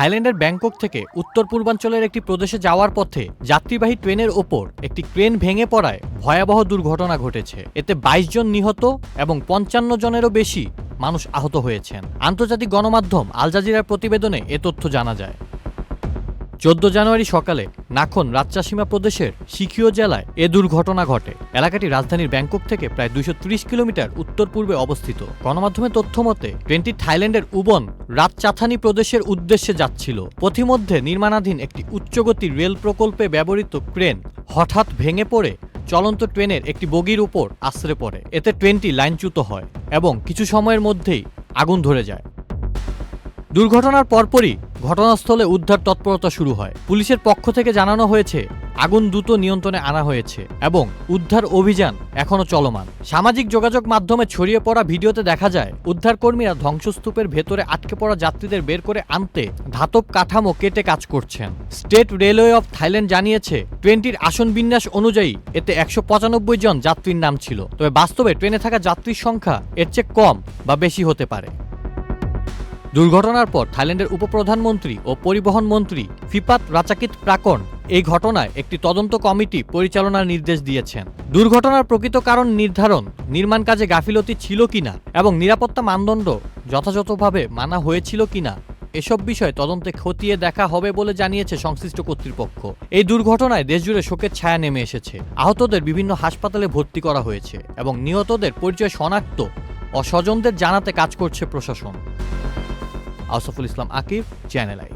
থাইল্যান্ডের ব্যাংকক থেকে উত্তর পূর্বাঞ্চলের একটি প্রদেশে যাওয়ার পথে যাত্রীবাহী ট্রেনের ওপর একটি ক্রেন ভেঙে পড়ায় ভয়াবহ দুর্ঘটনা ঘটেছে। এতে ২২ জন নিহত এবং ৫৫ জনেরও বেশি মানুষ আহত হয়েছেন। আন্তর্জাতিক গণমাধ্যম আল জাজিরার প্রতিবেদনে এ তথ্য জানা যায়। ১৪ জানুয়ারি সকালে নাখন রাজচাসিমা প্রদেশের সিকিও জেলায় এ দুর্ঘটনা ঘটে। এলাকাটি রাজধানীর ব্যাংকক থেকে প্রায় ২৩০ কিলোমিটার উত্তর পূর্বে অবস্থিত। গণমাধ্যমের তথ্য মতে ট্রেনটি থাইল্যান্ডের উবন রাজচাথানি প্রদেশের উদ্দেশ্যে যাচ্ছিল। পথিমধ্যে নির্মাণাধীন একটি উচ্চগতির রেল প্রকল্পে ব্যবহৃত ক্রেন হঠাৎ ভেঙে পড়ে চলন্ত ট্রেনের একটি বগির উপর আছড়ে পড়ে। এতে ট্রেনটি লাইনচ্যুত হয় এবং কিছু সময়ের মধ্যেই আগুন ধরে যায়। দুর্ঘটনার পরপরই ঘটনাস্থলে উদ্ধার তৎপরতা শুরু হয়। পুলিশের পক্ষ থেকে জানানো হয়েছে আগুন দ্রুত নিয়ন্ত্রণে আনা হয়েছে এবং উদ্ধার অভিযান এখনো চলমান। সামাজিক যোগাযোগ মাধ্যমে ছড়িয়ে পড়া ভিডিওতে দেখা যায় উদ্ধারকর্মীরা ধ্বংসস্তূপের ভেতরে আটকে পড়া যাত্রীদের বের করে আনতে ধাতব কাঠামো কেটে কাজ করছেন। স্টেট রেলওয়ে অফ থাইল্যান্ড জানিয়েছে ট্রেনটির আসন বিন্যাস অনুযায়ী এতে ১৯৫ জন যাত্রীর নাম ছিল, তবে বাস্তবে ট্রেনে থাকা যাত্রীর সংখ্যা এর চেয়ে কম বা বেশি হতে পারে। দুর্ঘটনার পর থাইল্যান্ডের উপপ্রধানমন্ত্রী ও পরিবহন মন্ত্রী ফিপাত রাচাকিত প্রাকন এই ঘটনায় একটি তদন্ত কমিটি পরিচালনার নির্দেশ দিয়েছেন। দুর্ঘটনার প্রকৃত কারণ নির্ধারণ, নির্মাণ কাজে গাফিলতি ছিল কিনা এবং নিরাপত্তা মানদণ্ড যথাযথভাবে মানা হয়েছিল কিনা এসব বিষয় তদন্তে খতিয়ে দেখা হবে বলে জানিয়েছে সংশ্লিষ্ট কর্তৃপক্ষ। এই দুর্ঘটনায় দেশজুড়ে শোকের ছায়া নেমে এসেছে। আহতদের বিভিন্ন হাসপাতালে ভর্তি করা হয়েছে এবং নিহতদের পরিচয় শনাক্ত ও স্বজনদের জানাতে কাজ করছে প্রশাসন। আউসাফুল ইসলাম আকিব, চ্যানেল আই।